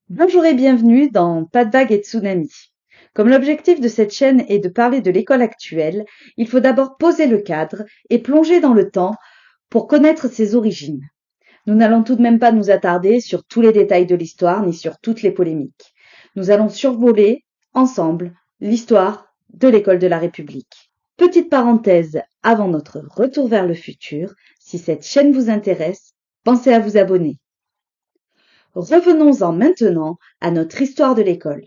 Bonjour et bienvenue dans Pas de vagues et tsunami. Comme l'objectif de cette chaîne est de parler de l'école actuelle, il faut d'abord poser le cadre et plonger dans le temps pour connaître ses origines. Nous n'allons tout de même pas nous attarder sur tous les détails de l'histoire ni sur toutes les polémiques. Nous allons survoler ensemble l'histoire de l'école de la République. Petite parenthèse avant notre retour vers le futur, si cette chaîne vous intéresse, pensez à vous abonner. Revenons-en maintenant à notre histoire de l'école.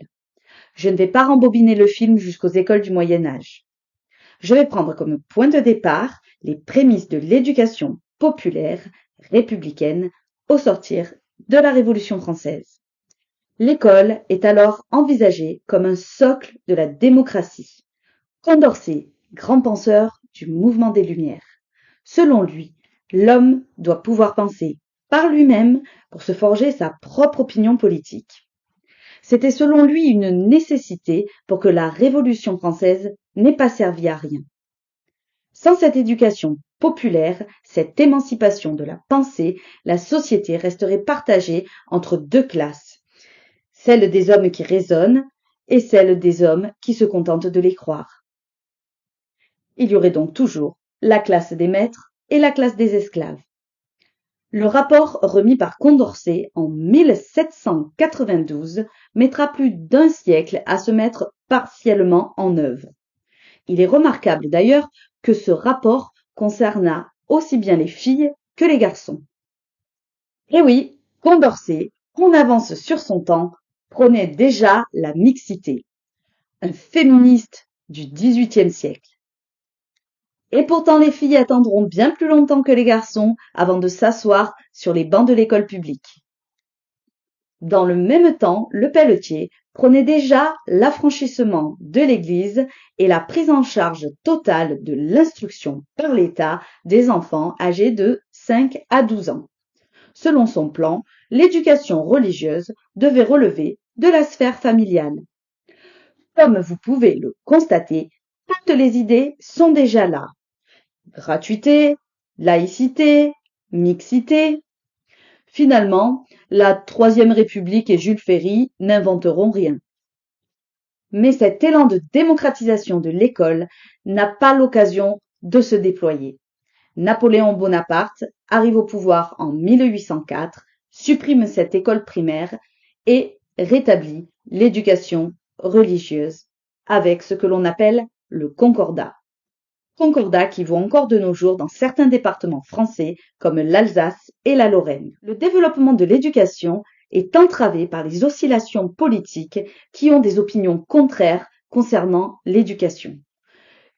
Je ne vais pas rembobiner le film jusqu'aux écoles du Moyen Âge. Je vais prendre comme point de départ les prémices de l'éducation populaire républicaine au sortir de la Révolution française. L'école est alors envisagée comme un socle de la démocratie. Condorcet, grand penseur du mouvement des Lumières. Selon lui, l'homme doit pouvoir penser par lui-même pour se forger sa propre opinion politique. C'était selon lui une nécessité pour que la Révolution française n'ait pas servi à rien. Sans cette éducation populaire, cette émancipation de la pensée, la société resterait partagée entre deux classes, celle des hommes qui raisonnent et celle des hommes qui se contentent de les croire. Il y aurait donc toujours la classe des maîtres et la classe des esclaves. Le rapport remis par Condorcet en 1792 mettra plus d'un siècle à se mettre partiellement en œuvre. Il est remarquable d'ailleurs que ce rapport concerna aussi bien les filles que les garçons. Et oui, Condorcet, qu'on avance sur son temps, prônait déjà la mixité, un féministe du XVIIIe siècle. Et pourtant les filles attendront bien plus longtemps que les garçons avant de s'asseoir sur les bancs de l'école publique. Dans le même temps, le Pelletier prônait déjà l'affranchissement de l'Église et la prise en charge totale de l'instruction par l'État des enfants âgés de 5 à 12 ans. Selon son plan, l'éducation religieuse devait relever de la sphère familiale. Comme vous pouvez le constater, toutes les idées sont déjà là. Gratuité, laïcité, mixité. Finalement, la Troisième République et Jules Ferry n'inventeront rien. Mais cet élan de démocratisation de l'école n'a pas l'occasion de se déployer. Napoléon Bonaparte arrive au pouvoir en 1804, supprime cette école primaire et rétablit l'éducation religieuse avec ce que l'on appelle le Concordat. Concordat qui vaut encore de nos jours dans certains départements français comme l'Alsace et la Lorraine. Le développement de l'éducation est entravé par les oscillations politiques qui ont des opinions contraires concernant l'éducation.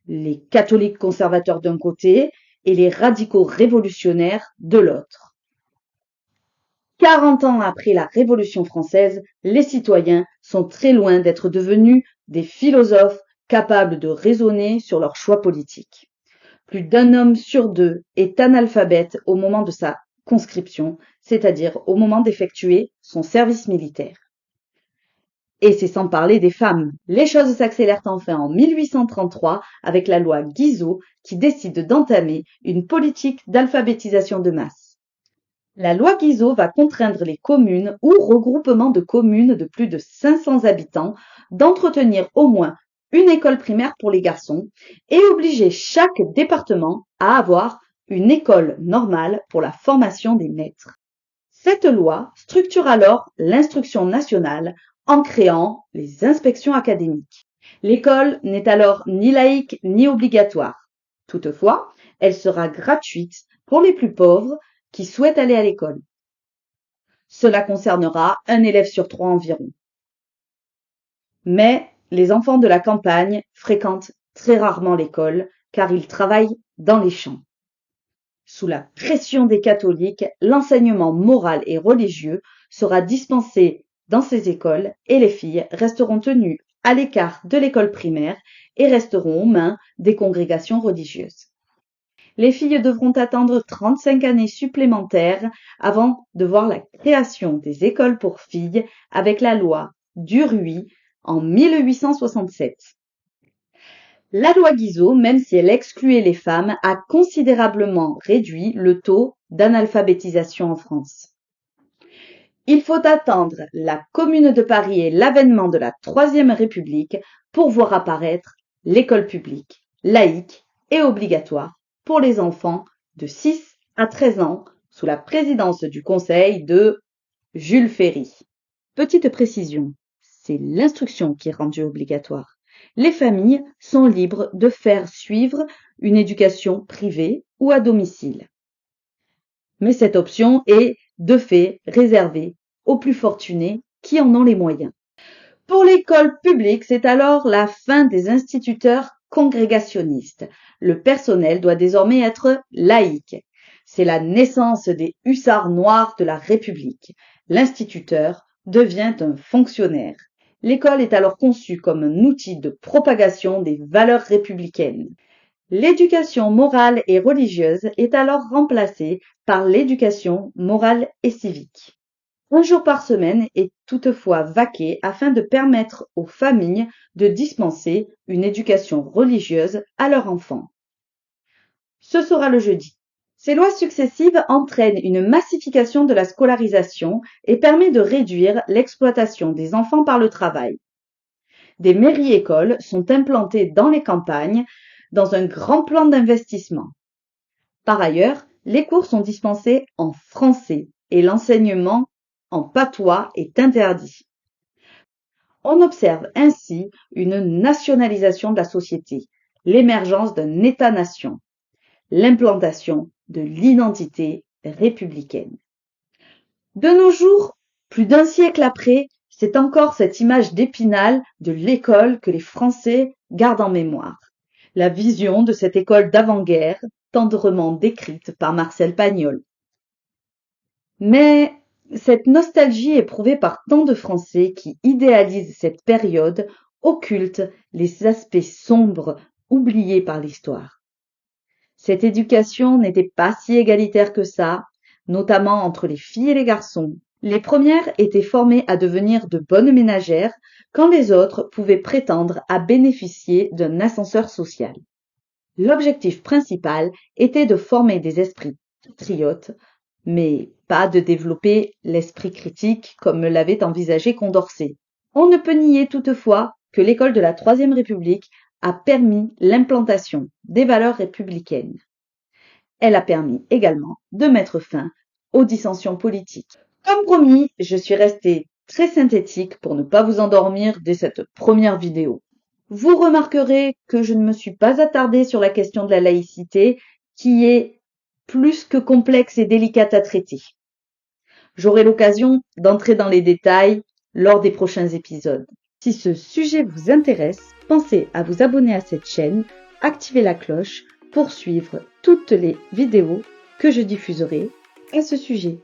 Les catholiques conservateurs d'un côté et les radicaux révolutionnaires de l'autre. 40 ans après la Révolution française, les citoyens sont très loin d'être devenus des philosophes capables de raisonner sur leurs choix politiques. Plus d'un homme sur deux est analphabète au moment de sa conscription, c'est-à-dire au moment d'effectuer son service militaire. Et c'est sans parler des femmes. Les choses s'accélèrent enfin en 1833 avec la loi Guizot qui décide d'entamer une politique d'alphabétisation de masse. La loi Guizot va contraindre les communes ou regroupements de communes de plus de 500 habitants d'entretenir au moins une école primaire pour les garçons et obliger chaque département à avoir une école normale pour la formation des maîtres. Cette loi structure alors l'instruction nationale en créant les inspections académiques. L'école n'est alors ni laïque ni obligatoire. Toutefois, elle sera gratuite pour les plus pauvres qui souhaitent aller à l'école. Cela concernera un élève sur 3 environ. Mais les enfants de la campagne fréquentent très rarement l'école car ils travaillent dans les champs. Sous la pression des catholiques, l'enseignement moral et religieux sera dispensé dans ces écoles et les filles resteront tenues à l'écart de l'école primaire et resteront aux mains des congrégations religieuses. Les filles devront attendre 35 années supplémentaires avant de voir la création des écoles pour filles avec la loi Duruy en 1867. La loi Guizot, même si elle excluait les femmes, a considérablement réduit le taux d'analphabétisation en France. Il faut attendre la Commune de Paris et l'avènement de la Troisième République pour voir apparaître l'école publique, laïque et obligatoire pour les enfants de 6 à 13 ans sous la présidence du Conseil de Jules Ferry. Petite précision, c'est l'instruction qui est rendue obligatoire. Les familles sont libres de faire suivre une éducation privée ou à domicile. Mais cette option est, de fait, réservée aux plus fortunés qui en ont les moyens. Pour l'école publique, c'est alors la fin des instituteurs congrégationnistes. Le personnel doit désormais être laïque. C'est la naissance des hussards noirs de la République. L'instituteur devient un fonctionnaire. L'école est alors conçue comme un outil de propagation des valeurs républicaines. L'éducation morale et religieuse est alors remplacée par l'éducation morale et civique. Un jour par semaine est toutefois vaqué afin de permettre aux familles de dispenser une éducation religieuse à leurs enfants. Ce sera le jeudi. Ces lois successives entraînent une massification de la scolarisation et permettent de réduire l'exploitation des enfants par le travail. Des mairies-écoles sont implantées dans les campagnes dans un grand plan d'investissement. Par ailleurs, les cours sont dispensés en français et l'enseignement en patois est interdit. On observe ainsi une nationalisation de la société, l'émergence d'un État-nation, l'implantation de l'identité républicaine. De nos jours, plus d'un siècle après, c'est encore cette image d'Épinal de l'école que les Français gardent en mémoire. La vision de cette école d'avant-guerre, tendrement décrite par Marcel Pagnol. Mais cette nostalgie éprouvée par tant de Français qui idéalisent cette période occulte les aspects sombres oubliés par l'histoire. Cette éducation n'était pas si égalitaire que ça, notamment entre les filles et les garçons. Les premières étaient formées à devenir de bonnes ménagères, quand les autres pouvaient prétendre à bénéficier d'un ascenseur social. L'objectif principal était de former des esprits patriotes, mais pas de développer l'esprit critique comme l'avait envisagé Condorcet. On ne peut nier toutefois que l'école de la Troisième République a permis l'implantation des valeurs républicaines. Elle a permis également de mettre fin aux dissensions politiques. Comme promis, je suis restée très synthétique pour ne pas vous endormir dès cette première vidéo. Vous remarquerez que je ne me suis pas attardée sur la question de la laïcité, qui est plus que complexe et délicate à traiter. J'aurai l'occasion d'entrer dans les détails lors des prochains épisodes. Si ce sujet vous intéresse, pensez à vous abonner à cette chaîne, activer la cloche pour suivre toutes les vidéos que je diffuserai à ce sujet.